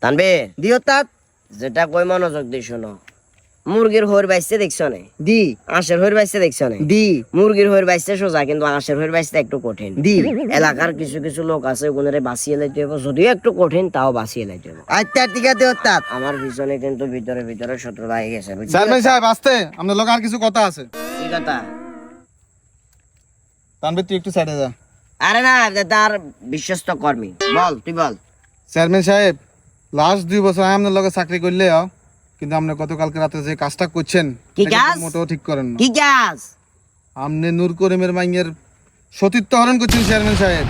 তানবীর দিও তাত যেটা কই মনোযোগ দিয়ে শোনো। মুরগির হইর বাইসতে দেখছো না? দি আঁশের হইর বাইসতে দেখছো না? দি মুরগির হইর বাইসতে সোজা, কিন্তু আঁশের হইর বাইসতে একটু কঠিন। দি এলাকার কিছু কিছু লোক আছে, ওগুলোরে বাঁচিয়ে লাইতে হবে, যদিও একটু কঠিন তাও বাঁচিয়ে লাইতে হবে। আচ্ছা ঠিক আছে দিও তাত আমার পিছনে কিন্তু ভিতরে ভিতরে শত্রু লাগে গেছে, বুঝলি? চেয়ারম্যান সাহেব আসতে, আপনার লোক আর কিছু কথা আছে। কি কথা? তানভীর তুই একটু সাইডে যা। আরে না, যে তার বিশ্বস্ত কর্মী, বল তুই বল। চেয়ারম্যান সাহেব, লাস্ট 2 বছর আপনার লগে চাকরি করলে কিন্তু আপনি গতকালকে রাতে যে কাজটা করছেন কি এটা কাজ? কিন্তু মোটেও ঠিক করেন না। কি কাজ? আপনি নূর করিমের মাইয়ের সতীত্ব হরণ করছেন চেয়ারম্যান সাহেব।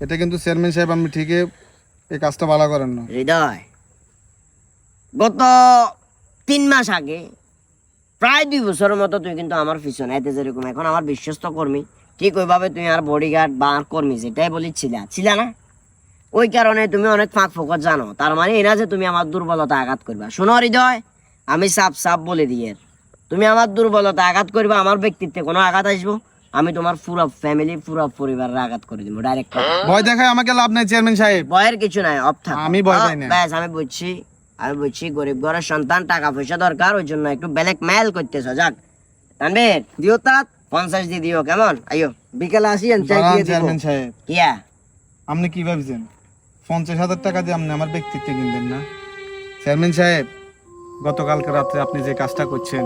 এটা কিন্তু চেয়ারম্যান সাহেব আপনি ঠিকই এই কাজটা ভালো করেন না। হৃদয়, গত 3 মাস আগে প্রায় 2 বছরের মতো তুই কিন্তু আমার পিছনে এতে যেরকম এখন আমার বিশ্বস্ত কর্মী, ঠিক ওইভাবে তুই আর বডিগার্ড বা আর কর্মী যেটাই ছিলা না? ওই কারণে তুমি অনেক ফাঁক ফোকর জানো। তার মানে এই না যে তুমি আমার দুর্বলতা আঘাত করবা। শোনো হৃদয়, আমি সাফ সাফ বলে দিয়ে, তুমি আমার দুর্বলতা আঘাত করবা, আমার ব্যক্তিত্বে কোনো আঘাত আসবো, আমি তোমার পুরো ফ্যামিলি পুরো পরিবারের আঘাত করে দিব ডাইরেক্ট। ভয় দেখায় আমাকে লাভ নাই চেয়ারম্যান সাহেব। ভয়ের কিছু নাই, অফ থাক। আমি ভয় পাই না। ব্যাস, আমি বুঝছি গরিব ঘরের সন্তান, টাকা পয়সা দরকার, ওই জন্য একটু ব্ল্যাক মেল করতেছ। যাক তানবীর, দিও তাত 50 দিয়ে দিও, কেমন? আইও বিকালে আসিয়েন চাই দাঁড়ান দিয়ে দিব চেয়ারম্যান সাহেব, কিয়া। আপনি কি ভাবছেন 50,000 টাকা দিয়ে আপনি আমার ব্যক্তিত্ব কিনবেন না? চেয়ারম্যান সাহেব, গতকালকে রাত্রে আপনি যে কাজটা করছেন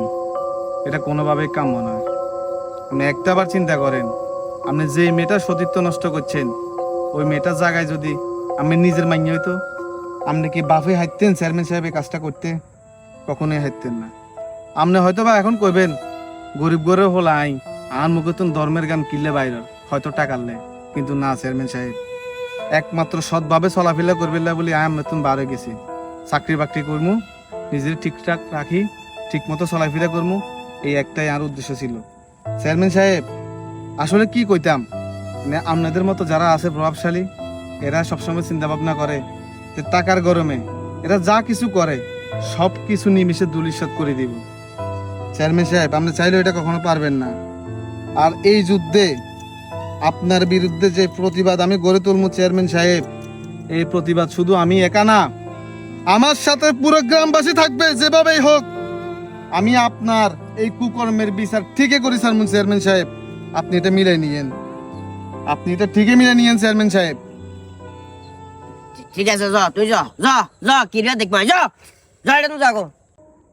এটা কোনোভাবেই কাম্য নয়। আপনি একটাবার চিন্তা করেন, আপনি যে মেয়েটার সতীত্ব নষ্ট করছেন ওই মেয়েটার জায়গায় যদি আমি নিজের মাইনে হইতো, আপনি কি বাফে হাঁটতেন চেয়ারম্যান সাহেব এই কাজটা করতে? কখনোই হাঁটতেন না। আপনি হয়তো বা এখন কইবেন গরিব গরে হলাই আর মুখে তো ধর্মের গান কিনলে বাইর হয়তো টাকালে, কিন্তু না চেয়ারম্যান সাহেব, একমাত্র সৎভাবে চলাফেরা করবেন না বলে আমি নতুন বার হয়ে গেছি। চাকরি বাকরি করবো, নিজের ঠিকঠাক রাখি, ঠিক মতো চলাফেরা করবো, এই একটাই আর উদ্দেশ্য ছিল। চেয়ারম্যান সাহেব, আসলে কি কইতাম, মানে আপনাদের মতো যারা আছে প্রভাবশালী, এরা সবসময় চিন্তা ভাবনা করে যে টাকার গরমে এরা যা কিছু করে সব কিছু নিমিশে ধূলিসাৎ করে দিব। চেয়ারম্যান সাহেব, আপনি চাইলেও এটা কখনো পারবেন না। আর এই যুদ্ধে আপনার বিরুদ্ধে যে প্রতিবাদ আমি গড়ে তুলবো চেয়ারম্যান সাহেব, এই প্রতিবাদ শুধু আমি একা না, আমার সাথে পুরো গ্রামবাসী থাকবে যেভাবেই হোক। আমি আপনার এই কুকর্মের বিচার ঠিকই করি চেয়ারম্যান সাহেব, আপনি এটা মিলাই নিয়েন, আপনি এটা ঠিকই মিলাই নিয়েন চেয়ারম্যান সাহেব। ঠিক আছে, যা তুই যা কি রে দেখবা, যা এটা তুমি যাগো।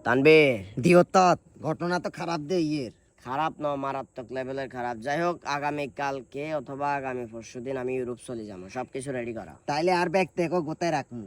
তানবীর, দিও তাত ঘটনা তো খারাপ দে ইয়ের খারাপ না, মারাত্মক লেভেলের খারাপ। যাই হোক, আগামী কালকে অথবা আগামী পরশুদিন আমি ইউরোপ চলে যাবো, সবকিছু রেডি করা। তাইলে আর ব্যাগ থেকে গোতায় রাখুন।